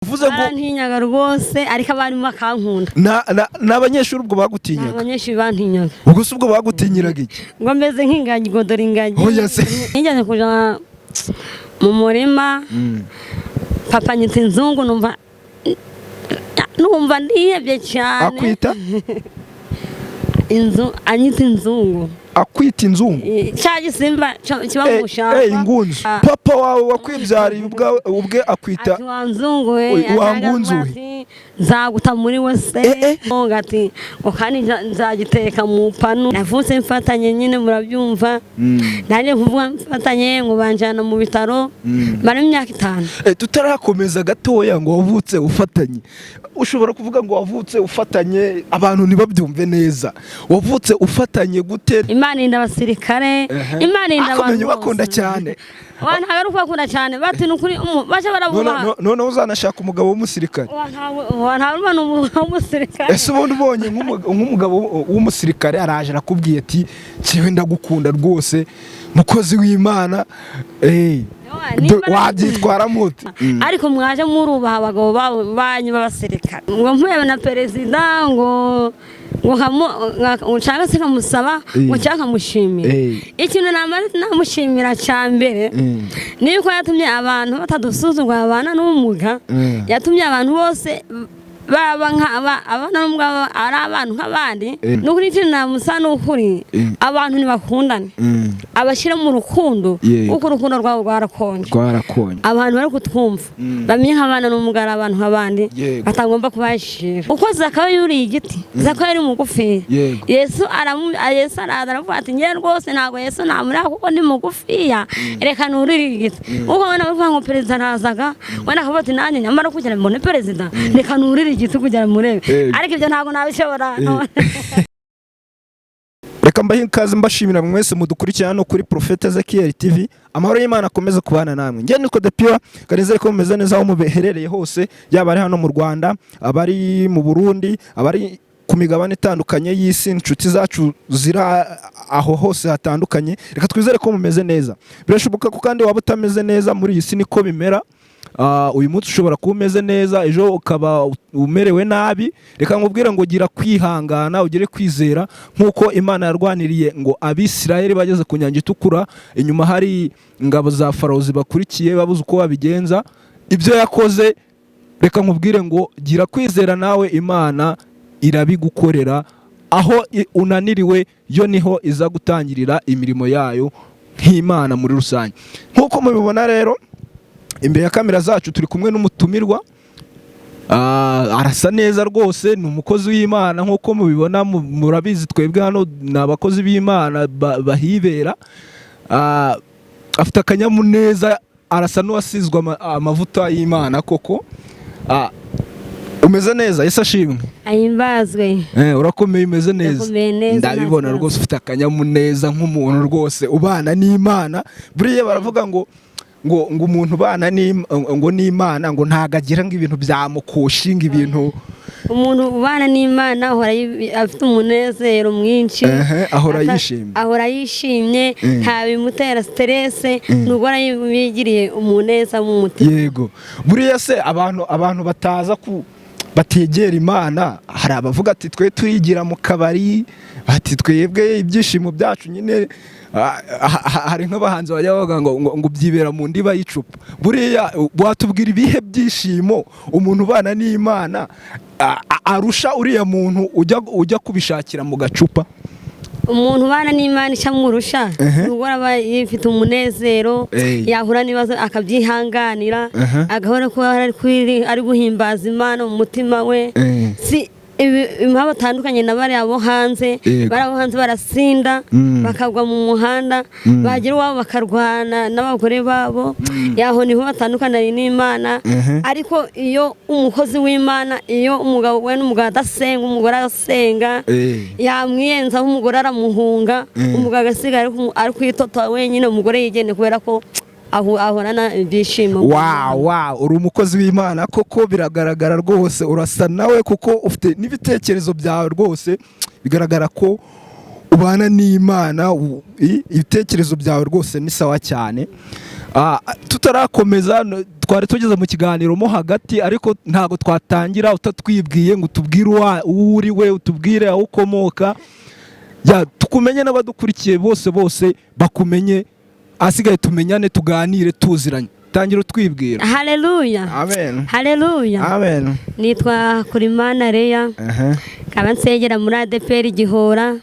uvuze ngo bantinyaga rwose ariko abarimu bakankunda. N'abanyeshuri ubwo bagutinyaga? Abanyeshuri bantinyaga. Ubwo se ubwo bagutinyiraga iki? Ngo meze nk'ingagi, ngo dore ingagi. Oya se. Nigeze kuja mu murima, papa nyita inzungu, numva ndihebye cyane. Akwita? Anyita inzungu. Akwita inzungu? Cya gisimba kiba mu Nshaka. Ingunzu. Papa wawe wakwibyariye ubwe akwita wanzungu we. Wangunzu we. Nzaguta muri wese. Ngati ngo kandi nzagiteka mu panu. Navutse mfatanye nyine murabyumva. Nanjye kuvuga mfatanye ngo banjana mu bitaro. Mara imyaka 5. Tutarakomeza gatoya ngo wavutse ufatanye. Ushobora kuvuga ngo wavutse ufatanye abantu ntibabyumve neza. Wavutse ufatanye gute? Imana inda abasirikare. Imana inda abantu bakunda cyane. Wana hagaruka bakunda cyane. Bati nukuri baje baravuga. None uzanashaka umugabo w'umusirikare. Wana urubana w'umusirikare. Ese ubundi ubonye nk'umugabo w'umusirikare araje arakubwiye ati cyewe ndagukunda rwose mukozi w'Imana wabyitwara muti. Ariko mwaje murubaha abagabo banyu b'abasirikare ngo mpebe na perezida ngo Nshaka se kamusaba ngo cyaka mushimira. Ikintu namushimira cyambere niko yatumye abantu batadusuzugwa abana n'umuga, yatumye abantu bose baba abana n'umugabo ari abantu nk'abandi. Nukuri ikintu namusa n'ukuri abantu ntibakundane, abashyira mu rukundo kuko urukundo rwabo rwarakonje. Abantu bari kutwumva bamenye nk'abana n'umugabo ari abantu nk'abandi batagomba kubashira. Uko Zakayo yuriye igiti, Zakayo ari mugufi, Yesu aravuga ati ngiye rwose ntabwo Yesu namureka kuko ndi mugufiya, reka nurire igiti. Uko abana bavuga ngo perezida arazaga wenda akavuga ati nanjye nyamara kugira mbone perezida reka nurire igiti kugira murebe, ariko ibyo ntabwo nabishobora. Reka mbahe ikaze mbashimira mwese mudukurikirana no kuri Prophet Ezekiel TV. Amahoro y'Imana akomeza kubana namwe. Ngiye niko Depiwa kanizere ko mumeze neza aho mubeherereye hose, yaba ari hano mu Rwanda, abari mu Burundi, abari ku migabane itandukanye y'isi, inshuti zacu zira aho hose hatandukanye. Reka twizere ko mumeze neza. Birashoboka ko kandi waba utameze neza, muri iyi si niko bimera. Uyu munsi ushobora kuba umeze neza, ejo ukaba umerewe nabi. Reka nkubwira ngo gira kwihangana, ugire kwizera nkuko Imana yarwaniriye ngo Abisirayeli bageze ku nyanja itukura, inyuma hari ingabo za Farawo zibakurikiye babuze uko babigenza. Ibyo yakoze, reka nkubwire ngo gira kwizera nawe, Imana irabigukorera. Aho unaniriwe yo niho iza gutangirira imirimo yayo nk'Imana muri rusange. Nkuko mubibona rero imbere ya kamera zacu turi kumwe n'umutumirwa, arasa neza rwose, ni umukozi w'Imana nkuko mubibona, murabizi twebwe hano n'abakozi b'Imana bahibera. Afite akanyamuneza, arasa n'uwasizwe amavuta y'Imana koko. Umeze neza? Yesu ashimwe. Ahimbazwe. Urakomeye, umeze neza? Ndabibona rwose ufite akanyamuneza nk'umuntu rwose ubana n'Imana. Buriya baravuga ngo umuntu bana ngo n'Imana ngo ntagagira ngo ibintu byamukushinga ibintu. Umuntu ubana n'Imana ahora afite umunezero mwinshi, ahora yishimye, nta bimutera stress, nubwo yigiriye umuneza mu mutima. Yego. Buriya se abantu bataza bategera Imana, hari abavuga ati twe turigira mu kabari, ati twebwe ibyishimo byacu nyine hari nk'abahanzi bajya bavuga ngo byibera mu ndiba y'icupa. Buriya watubwira ibihe byishimo umuntu ubana n'Imana arusha uriya muntu ujya kubishakira mu gacupa? Umuntu ubana n'Imana icamurusha nubwo aba yifite umunezero, yahura n'ibibazo akabyihanganira, agahora ko ari guhimbaza Imana mu mutima we. Si impamvu batandukanye na bari abo hanze, barasinda bakagwa mu muhanda, bagira iwabo bakarwana n'abagore babo, yaho niho batandukana n'Imana. Ariko iyo umukozi w'Imana, iyo umugabo we n'umugabo adasenga, umugore arasenga, yamwiyenzaho umugore aramuhunga, umugabo agasigara ari kwitota wenyine, umugore yigende kubera ko ahorana ibyishimo. Uri umukozi w'Imana koko, biragaragara rwose, urasa nawe kuko ufite n'ibitekerezo byawe rwose, bigaragara ko ubana n'Imana, ibitekerezo byawe rwose ni sawa cyane. tutarakomeza twari tugeze mu kiganiro mo hagati, ariko ntago twatangira utatwibwiye ngo utubwire uwo uri we, utubwire aho ukomoka, tukumenye n'abadukurikiye bose bakumenye, asigaye tumenyane tuganire tuziranye. Tangira utwibwira. Haleluya. Amen. Haleluya. Amen. Nitwa Kurimana Leah. Kaba nsengera muri ADPR Gihora.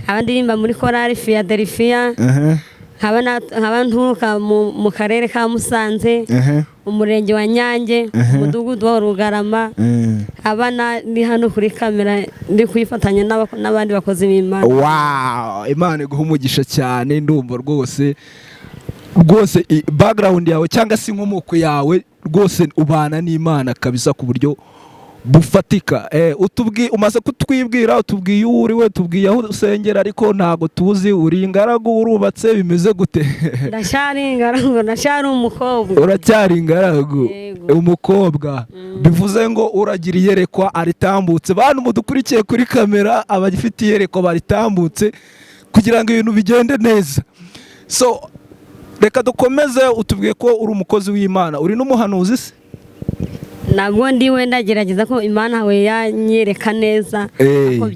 Kaba ndirimba muri korali Philadelphia. Kaba nturuka mu karere ka Musanze, umurenge wa Nyange, umudugudu wa Rugarama. Abana ni hano kuri kamera ndi kwifatanya n'abandi bakozi b'Imana. Wow, Imana iguha umugisha cyane, ndumva rwose background yawe cyangwa se inkomoko yawe rwose ubana n'Imana kabisa ku buryo bufatika. Umaze kutwibwira, utubwiye uwo uri we, tubwiye aho usengera, ariko ntago tuzi uri ingaragu, urubatse, bimeze gute? Ndashari ingaragu, ndashari umukobwa. Uracyari ingaragu, umukobwa. Bivuze ngo uragira iyerekwa aritambutse. Bantu mudukurikiye kuri kamera, abafite iyerekwa baritambutse kugira ngo ibintu bigende neza. So reka dukomeze, utubwiye ko uri umukozi w'Imana, uri n'umuhanuzi se? Nabwo ndiwe ndagerageza ko Imana we yanyereka neza ko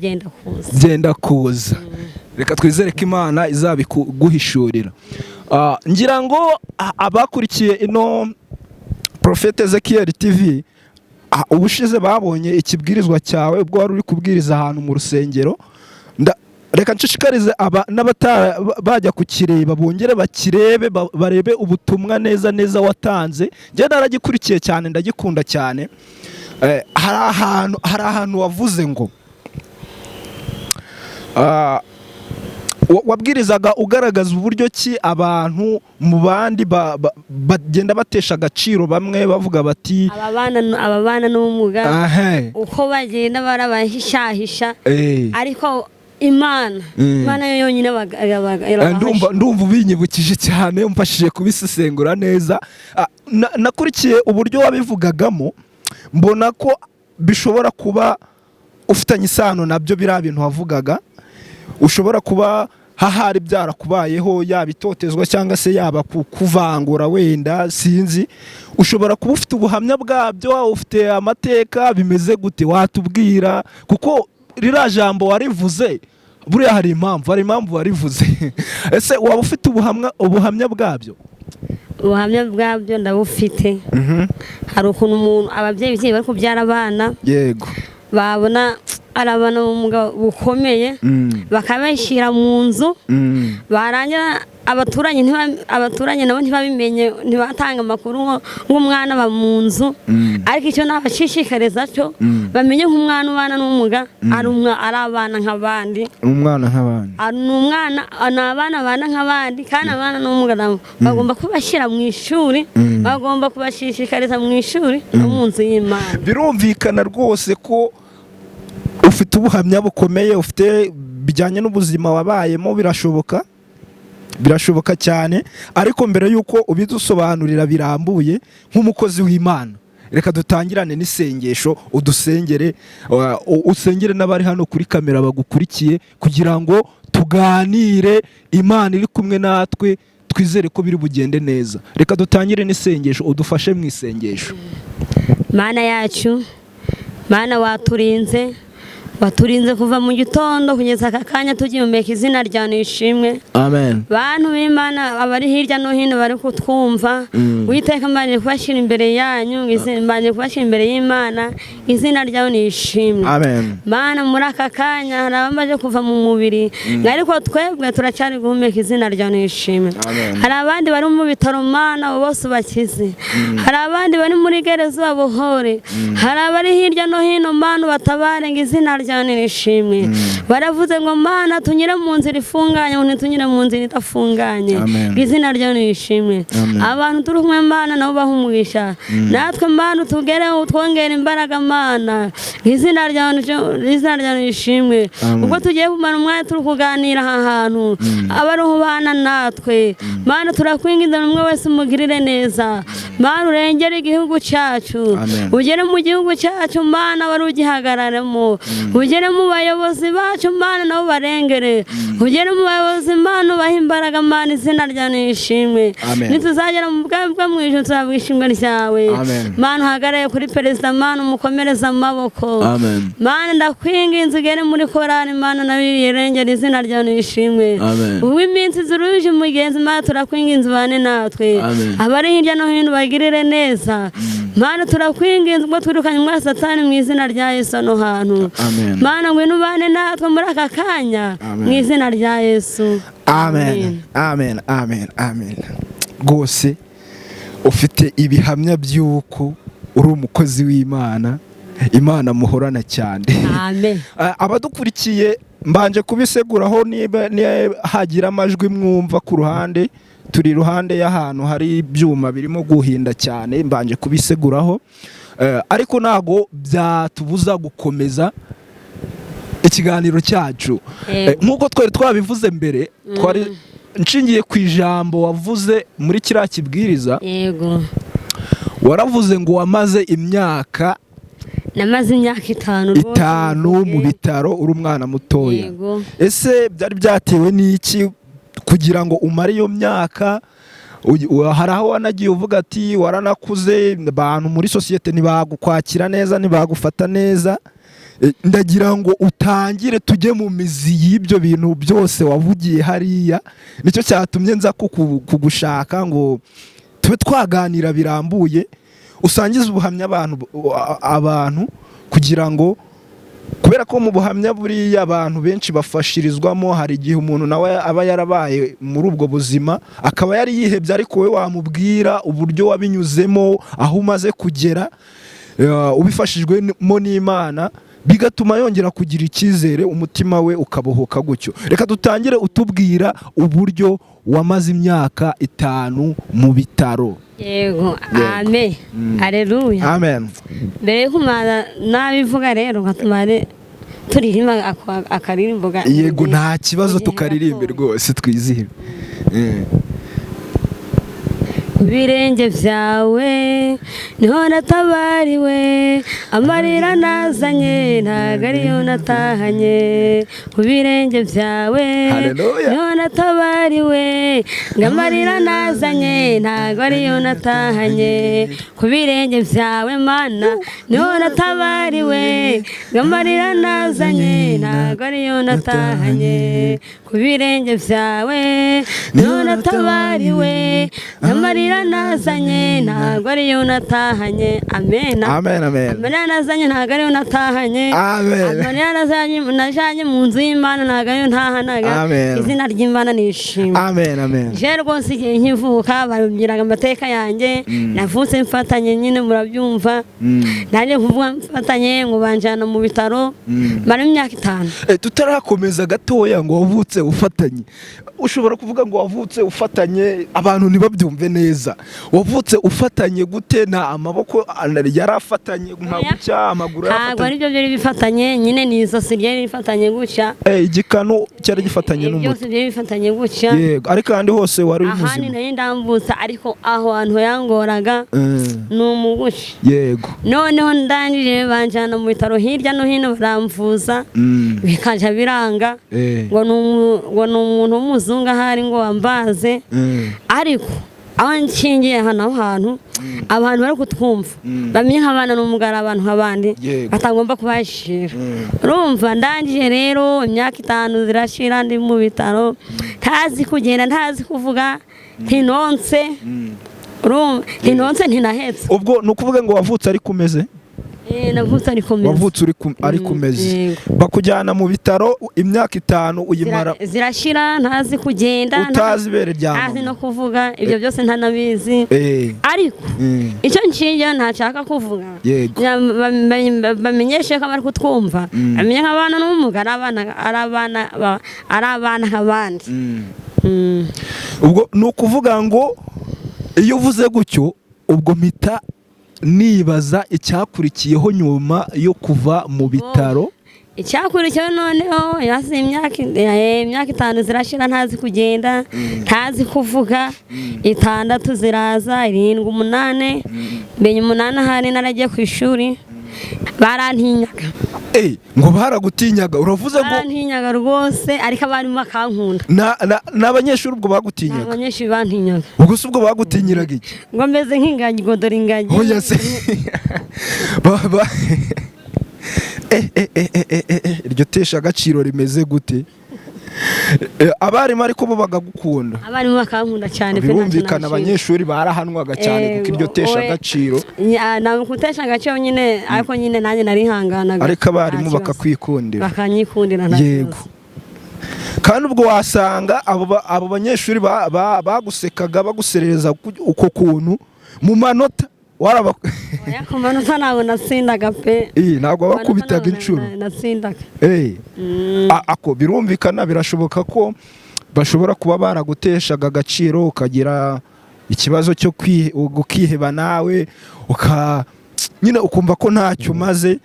byenda kuza. Reka twizere ko Imana izabiguhishurira. Ngira ngo abakurikiye ino Prophet Ezekiel TV ubushize babonye ikibwirizwa cyawe ubwo wari uri kubwiriza ahantu mu rusengero. Reka nshishikarize bajya kukireba, bongere bakirebe, barebe ubutumwa neza watanze. Njye naragikurikiye cyane, ndagikunda cyane. Hari ahantu wavuze ngo wabwirizaga ugaragaza uburyo ki abantu mu bandi bagenda batesha agaciro, bamwe bavuga bati ababana n'ubumuga uko bagenda barabahishahisha, ariko Imana yonyine ndumva ubinyibukije cyane, umfashije kubisesengura neza. Nakurikiye uburyo wabivugagamo, mbona ko bishobora kuba ufitanye isano nabyo biriya bintu wavugaga. Ushobora kuba hahari byarakubayeho, yaba itotezwa cyangwa se yaba kuvangura, wenda sinzi. Ushobora kuba ufite ubuhamya bwabyo, ufite amateka, bimeze gute? Watubwira, kuko ririya jambo warivuze buriya hari impamvu warivuze. Ese waba ufite ubuhamya bwabyo? Ubuhamya bwabyo ndabufite. Hari ukuntu umuntu, ababyeyi bari kubyara abana, yego, babona ari abana b'umugabo bukomeye, bakabashyira mu nzu, barangira abaturanyi nabo ntibabimenye, ntibatanga amakuru nk'umwana aba mu nzu. Ariko icyo nabashishikariza cyo bamenye nk'umwana ubana n'ubumuga ari abana nk'abandi, ni abana bana nk'abandi, kandi abana n'ubumuga nabo bagomba kubashyira mu ishuri, bagomba kubashishikariza mu ishuri no mu nzu y'Imana. Birumvikana rwose ko ufite ubuhamya bukomeye, ufite bijyanye n'ubuzima wabayemo. Birashoboka cyane, ariko mbere y'uko ubidusobanurira birambuye nk'umukozi w'Imana, reka dutangirane n'isengesho, usengere n'abari hano kuri kamera bagukurikiye, kugira ngo tuganire, Imana iri kumwe natwe, twizere ko biri bugende neza. Reka dutangire n'isengesho, udufashe mu isengesho. Mana yacu, Mana waturinze kuva mu gitondo kugeza aka kanya tugihumeka, izina ryawe nishimwe. Amen. Bantu b'Imana abari hirya no hino bari kutwumva, Uwiteka mbanje kubashyira imbere yanyu, mbanje kubashyira imbere y'Imana, izina ryawe nishimwe. Amen. Mana, muri aka kanya hari abamaze kuva mu mubiri, ariko twebwe turacyari guhumeka, izina ryawe nishimwe. Hari abandi bari mu bitaro, Mana bose ubakize. Hari abandi bari muri gereza babohore. Hari abari hirya no hino, Mana batabare, ngo izina ryawe nishimwe. Baravuze ngo Mana tunyire mu nzira ifunganye, ngo ntitunyire mu nzira idafunganye, izina ryawe nishimwe. Abantu turi kumwe, Mana nabo baha umugisha, natwe Mana utugereho, utwongere imbaraga, Mana izina ryawe nishimwe. Ubwo tugiye kumara umwanya turi kuganira aha hantu, abaruhu bana natwe, Mana turakwinginze umwe wese umugirire neza. Mana urengere igihugu cyacu, ugere mu gihugu cyacu, Mana wari ugihagararamo, ugere mu bayobozi bacu Mana nabo barengere ugere mu bayobozi Mana ubahe imbaraga Mana izina ryawe nishimwe nituzagera mu bwami bwo mu ijuru tuzabwira ishimwe ryawe Mana uhagarare kuri perezida Mana umukomereza amaboko Mana ndakwinginze ugere muri korali Mana nawe yirengera izina ryawe nishimwe ubu iminsi ziruje umugenzi Mana turakwinginze ubane natwe abari hirya no hino bagirire neza Mana turakwinginze ubwo twirukanye umwa satani mu izina rya Yesu no hantu Mana ngwino ubane natwe muri aka kanya mu izina rya Yesu amen amen amen amen rwose ufite ibihamya by'uko uri umukozi w'Imana Imana muhorana cyane amen abadukurikiye mbanje kubiseguraho niba hagira amajwi mwumva ku ruhande turi iruhande y'ahantu hari ibyuma birimo guhinda cyane mbanje kubiseguraho ariko nago byatubuza gukomeza ikiganiro cyacu nkuko twari twabivuze mbere twari nshingiye ku ijambo wavuze muri kiriya kibwiriza yego waravuze ngo wamaze imyaka namaze imyaka 5 mu bitaro uri umwana mutoya ese byari byatewe n'iki kugira ngo umare iyo myaka hari aho wanagiye uvuga ati waranakuze abantu muri sosiyete ntibagukwakira neza ntibagufata neza ndagira ngo utangire tujye mu mizi y'ibyo bintu byose wavugiye hariya nicyo cyatumye nza kugushaka ngo tube twaganira birambuye usangize ubuhamya abantu kugira ngo kubera ko mu buhamya buriya abantu benshi bafashirizwamo hari igihe umuntu nawe aba yarabaye muri ubwo buzima akaba yari yihebye ariko we wamubwira uburyo wabinyuzemo aho umaze kugera ubifashijwemo n'Imana bigatuma yongera kugira icyizere umutima we ukabohoka gutyo reka dutangire utubwira uburyo wamaze imyaka 5 mu bitaro yego amen haleluya amen mbere yuko nabivuga rero ngatumare turirimba akaririmbo yego nta kibazo tukaririmbe rwose twizihiwe birenge byawe niho natabariwe amarira nazanye ntago ariyo natahanye ku birenge byawe niho natabariwe amarira nazanye ntago ariyo natahanye ku birenge byawe Mana niho natabariwe amarira nazanye ntago ariyo natahanye ku birenge byawe niho natabariwe amarira nazanye ntago ariyo natahanye amen amen amen amarira nazanye ntago ariyo natahanye amarira najanye mu nzu y'Imana ntago ariyo ntahanaga izina ry'Imana nishimwe amen amen je rwose igihe nkivuka barubwiraga amateka yanjye navutse mfatanye nyine murabyumva naje kuvuga mfatanye ngo banjana mu bitaro mara imyaka 5 tutarakomeza gatoya ngo wavutse ufatanye ushobora kuvuga ngo wavutse ufatanye abantu nibabyumve neza wavutse ufatanye gute na amaboko yarafatanye nka gucya amaguru ntabwo ari byo byari bifatanye nyine ni izosi ryari rifatanye gucya igikanu cyari gifatanye n'umutwe byose byari bifatanye gucya yego ariko kandi hose wari muzima ahandi nari ndambutsa ariko aho hantu yangoraga ni umugushi yego noneho ndangije banjana mu bitaro hirya no hino baramvuza bikaja biranga ngo ni umuntu w'umuzungu ahari ngo wambaze ariko aho nshingiye hano hantu abantu bari kutwumva bamenye nk'abana n'umugara abantu nk'abandi batagomba kubashira urumva ndangije rero imyaka 5 zirashira ndi mu bitaro ntazi kugenda ntazi kuvuga ntinonse urumva ntinonse ntinahetse ubwo nukuvuga ngo wavutse ari kumeze navutse ari kumeze wavutse ari kumeze bakujyana mu bitaro imyaka 5 uyimara zirashira ntazi kugenda utazi bere ryamo ntazi no kuvuga ibyo byose ntanabizi ariko icyo nshingiye ntashaka kuvuga bamenyeshe ko bari kutwumva amenye nk'abana n'umugara ari abana nk'abandi ubwo nukuvuga ngo iyo uvuze gutyo ubwo mpita nibaza icyakurikiyeho nyuma yo kuva mu bitaro icyakurikiyeho noneho yasi imyaka 5 zirashira ntazi kugenda ntazi kuvuga 6 ziraza 7 8 benye 8 hari naragiye ku ishuri barantinyaga ngo baragutinyaga uravuze ngo barantinyaga rwose ariko abarimu bakankunda n'abanyeshuri ubwo bagutinyaga abanyeshuri bantinyaga ubwo se ubwo bagutinyiraga iki ngo meze nk'ingagi ngo dore ingagi oya se iryo tesha agaciro rimeze gute abarimu ariko bo bagagukunda abarimu bakankunda cyane pe birumvikana abanyeshuri barahanwaga cyane kuko iryo tesha agaciro ntabwo kutesha agaciro nyine ariko nyine nanjye narihanganaga ariko abarimu bakakwikundira bakanyikundira yego kandi ubwo wasanga abo banyeshuri bagusekaga baguserereza uko kuntu mu manota ku manota ntabwo natsindaga pe ntabwo bakubitaga inshuro natsindaga ako birumvikana birashoboka ko bashobora kuba baraguteshaga agaciro ukagira ikibazo cyo gukiheba nawe nyine ukumva ko ntacyo umaze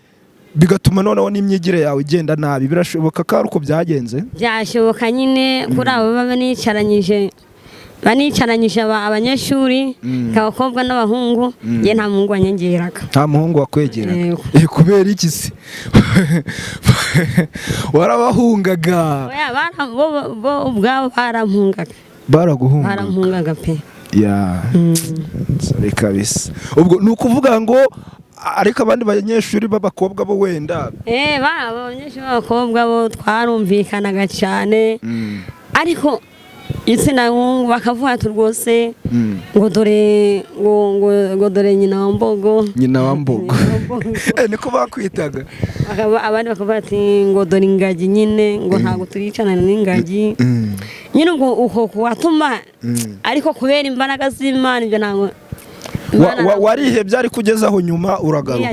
bigatuma noneho n'imyigire yawe igenda nabi birashoboka ko ari uko byagenze byashoboka nyine kuri abo baba banicaranyije abanyeshuri abakobwa n'abahungu ye nta muhungu wanyegeraga nta muhungu wakwegeraga kubera iki se warabahungaga bo ubwabo barampungaga pe sorry kabisa ubwo ni ukuvuga ngo ariko abandi banyeshuri b'abakobwa bo wenda abanyeshuri b'abakobwa bo twarumvikanaga cyane ariko insina bakavuga ati rwose ngo dore nyina wa mbogo niko bakwitaga abandi bakavuga ati ngo dore ingagi nyine ngo ntabwo turicarana n'ingagi nyine ubwo uko kuwatuma ariko kubera imbaraga z'Imana ibyo ntabwo warihebye ari kugezaho nyuma uragaruka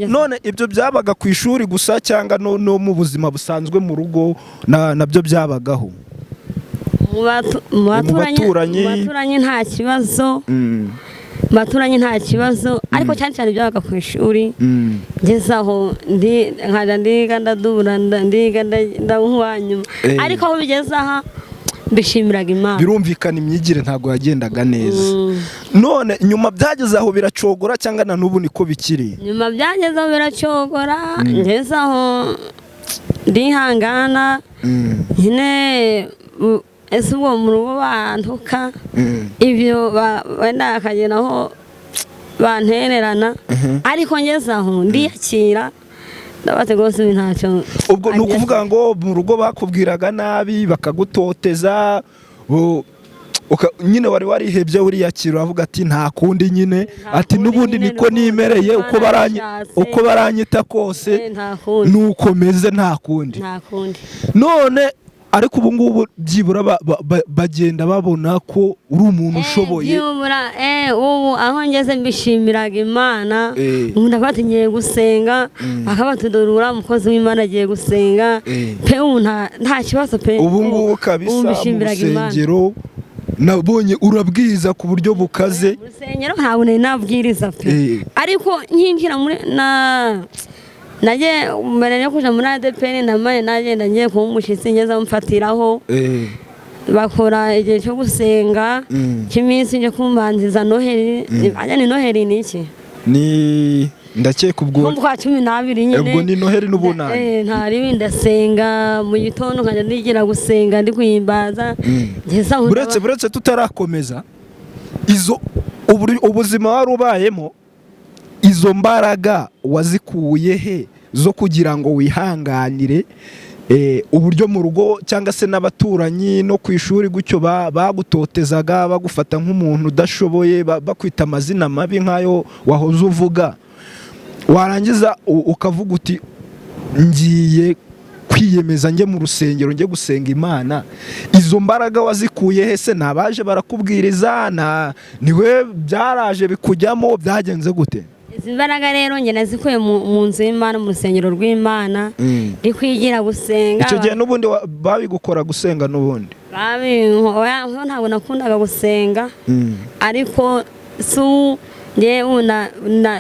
none ibyo byabaga ku ishuri gusa cyangwa no mu buzima busanzwe mu rugo nabyo byabagaho mu baturanyi nta kibazo ariko cyane cyane byabaga ku ishuri ngeze aho ndiga ndadubura ndiga ndahwanyuma ariko aho bigeze aha bishimiraga Imana birumvikana imyigire ntabwo yagendaga neza none nyuma byageze aho biracogora cyangwa na n'ubu niko bikiri nyuma byageze aho biracogora ngeze aho ndihangana nyine ese ubwo mu rugo bantuka ibyo wenda akagera aho bantererana ariko ngeze aho ndiyakira ndabate rwose ntacyo ubwo ni ukuvuga ngo mu rugo bakubwiraga nabi bakagutoteza nyine wari warihebye uriyakira uravuga ati nta kundi nyine ati n'ubundi niko nimereye uko baranyita kose nuko meze nta kundi none ariko ubu ngubu byibura bagenda babona ko uri umuntu ushoboye ubu aho ngeze mbishimiraga Imana umuntu akaba ngiye gusenga akaba tudorura umukozi w'Imana agiye gusenga pe ubu nta kibazo pe ubu ngubu kabisa mu rusengero nabonye urabwiriza ku buryo bukaze mu rusengero ntabwo nabwiriza pe ariko nkinjira muri naje mbere yo kuja muri ADPN namaye nagenda ngiye kuba umushyitsi ngeze mfatiraho bakora igihe cyo gusenga cy'iminsi nje kumbanziza Noheli ni Noheli ni iki ni ndakeka ubwo kwa 12 nyine ubwo ni Noheli n'ubunani ntari ndasenge mu gitondo nkajya ndigira gusenga ndi kuyimbaza buretse tutarakomeza izo ubuzima wari ubayemo izo mbaraga wazikuye he zo kugira ngo wihanganire uburyo mu rugo cyangwa se n'abaturanyi no ku ishuri gutyo bagutotezaga bagufata nk'umuntu udashoboye bakwita amazina mabi nk'ayo wahoze uvuga warangiza ukavuga uti ngiye kwiyemeza njye mu rusengero njye gusenga Imana izo mbaraga wazikuye he se nabaje barakubwiriza niwe byaraje bikujyamo byagenze gute izi mbaraga rero njye nazikuye mu nzu y'Imana mu rusengero rw'Imana ndi kwigira gusenga icyo gihe n'ubundi babigukora gusenga n'ubundi ntabwo nakundaga gusenga ariko ngewe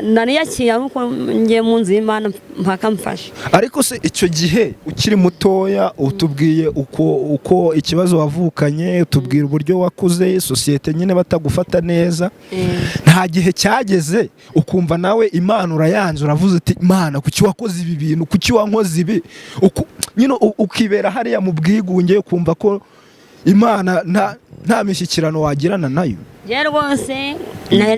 nariyakiye ariko ngiye mu nzu y'Imana mpaka mfashe. Ariko se icyo gihe ukiri mutoya utubwiye uko ikibazo wavukanye, utubwira uburyo wakuze, sosiyete nyine batagufata neza, nta gihe cyageze ukumva nawe Imana urayanze, uravuze uti Imana kuki wakoze ibi bintu, kuki wankoze ibi, nyine ukibera hariya mu bwigunge, ukumva ko Imana nta mishyikirano wagirana nayo? Je rwose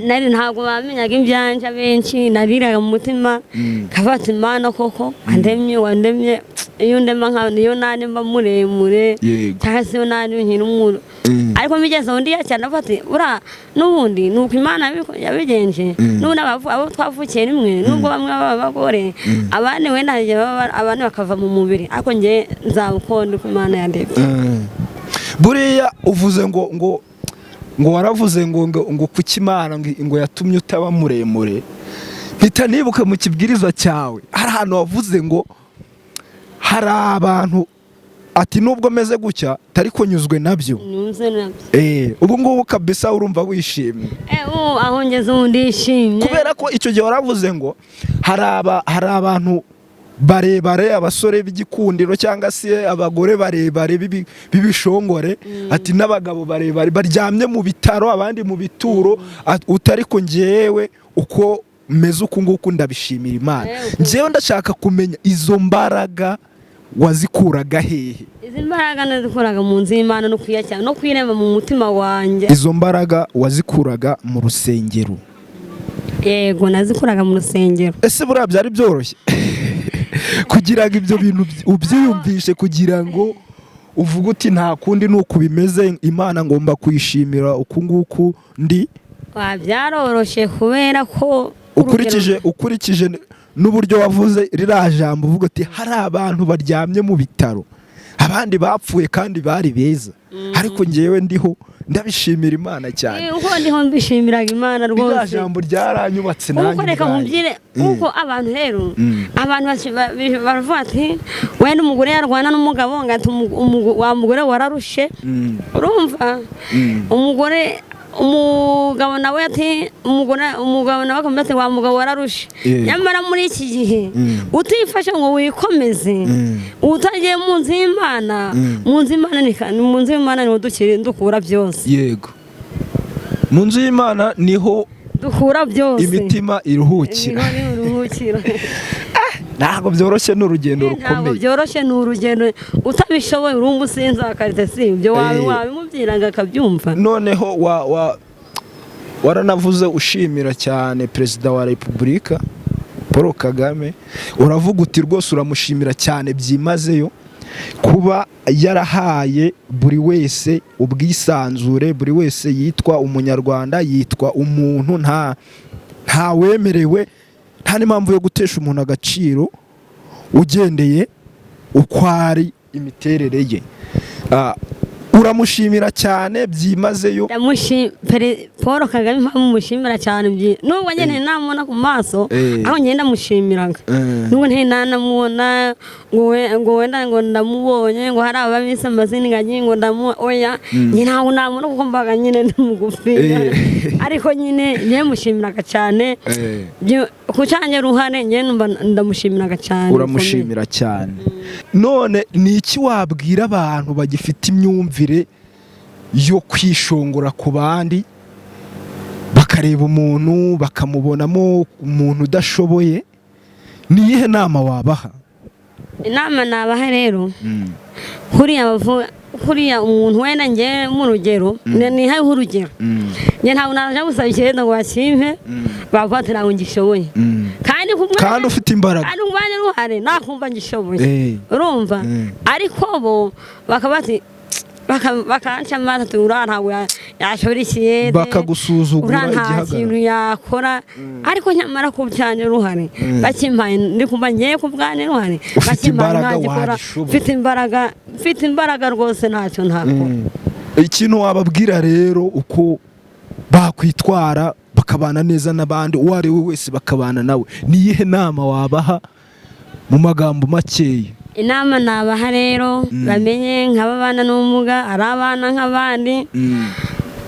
nari ntabwo bamenyaga ibyanja benshi, nariraga mu mutima kafata Imana koko wandemye iyo ndema nka niyo nane mba muremure cyangwa se nane nkiri umuntu, ariko migeze undi cyane afate ura n'ubundi nuko Imana yabigenje n'ubundi abo twavukiye rimwe, nubwo bamwe babagore abandi we naje abandi bakava mu mubiri, ariko nge nzabukonde ku Imana yandebye. Buriya uvuze ngo waravuze ngo kuki Imana ngo yatumye utaba muremure, mpita nibuka mu kibwirizwa cyawe hari ahantu wavuze ngo hari abantu ati nubwo meze gutya tariko nyuzwe nabyo. Ubu ngubu kabisa urumva wishimye? Aho ngeze ndishimye, kubera ko icyo gihe waravuze ngo hari abantu barebare, abasore b'igikundiro cyangwa se abagore barebare b'ibishongore, ati n'abagabo barebare baryamye mu bitaro, abandi mu bituro, utari ko ngewe uko meze uku nguku ndabishimira Imana. Ngewe ndashaka kumenya izo mbaraga wazikuraga hehe? Izi mbaraga nazikuraga mu nzu y'Imana no kwiyakira no kwirema mu mutima wanjye. Izo mbaraga wazikuraga mu rusengero? Yego, nazikuraga mu rusengero. Ese buriya byari byoroshye kugira ngo ibyo bintu ubyiyumvishe, kugira ngo uvuge uti nta kundi nuko bimeze, Imana ngomba kuyishimira uku nguku ndi? Byaroroshye kubera ko ukurikije n'uburyo wavuze ririya jambo, uvuga uti hari abantu baryamye mu bitaro, abandi bapfuye kandi bari beza, ariko ngewe ndiho ndabishimira Imana cyane. Uko ndiho mbishimiraga Imana rwose. Ririya jambo ryaranyubatse nanjye. Uko reka mubwire uko abantu rero abantu baravuga ati wenda umugore yarwana n'umugabo ngati wa mugore wararushe, urumva umugabo nawe ati umugabo nawe akamubwira wa mugabo wararushe. Nyamara muri iki gihe utifashe ngo wikomeze, utagiye mu nzu y'Imana, mu nzu y'Imana niho dukura byose. Yego, mu nzu y'Imana niho dukura byose, imitima iruhukira. Ntabwo byoroshye, n'urugendo rukomeye. Ntabwo byoroshye, n'urugendo utabishoboye uri umusinzi akarite si ibyo wabimubwira ngo akabyumva. Noneho waranavuze ushimira cyane Perezida wa Repubulika Paul Kagame, uravuga uti rwose uramushimira cyane byimazeyo kuba yarahaye buri wese ubwisanzure, buri wese yitwa umunyarwanda, yitwa umuntu, nta wemerewe, nta n'impamvu yo gutesha umuntu agaciro ugendeye uko ari imiterere ye. Uramushimira cyane byimazeyo? Paul Kagame mpamushimira cyane nubwo njye namubona ku maso, aho ngenda mushimiraga, nubwo ntanamubona ngo wenda ngo ndamubonye ngo hari ababise amazina ngagiye ngo oya, njye ntawe namubona kuko mbaga nyine ndi mugufi, ariko nyine njye mushimiraga cyane ku cyanjye ruhare, njye ndamushimiraga cyane. Uramushimira cyane. None ni iki wabwira abantu bagifite imyumvire yo kwishongora ku bandi, bakareba umuntu bakamubonamo umuntu udashoboye? Ni iyihe nama wabaha? Inama nabaha rero, kuriya umuntu wenda nge mu rugero, ni haye urugero, nge ntabwo naje gusaba ikintu ngo bakimpe bavuga ngo ngishoboye, kandi ufite imbaraga, kandi umwanya ruhare nakumva ngishoboye, urumva, ariko bo bakabati bakanca amazi ura ntabwo yashobora ikiyede, bakagusuzugura nta kintu yakora, ariko nyamara ku cyane ruhare bakimpaye ndi kumva ngiye ku bwane ruhare, bakimpaye mfite imbaraga rwose ntacyo ntakora. Ikintu wababwira rero uko bakwitwara bakabana neza n'abandi, uwo ari we wese bakabana nawe, ni iyihe nama wabaha mu magambo makeya? Inama nabaha rero bamenye nk'ababana n'ubumuga ari abana nk'abandi,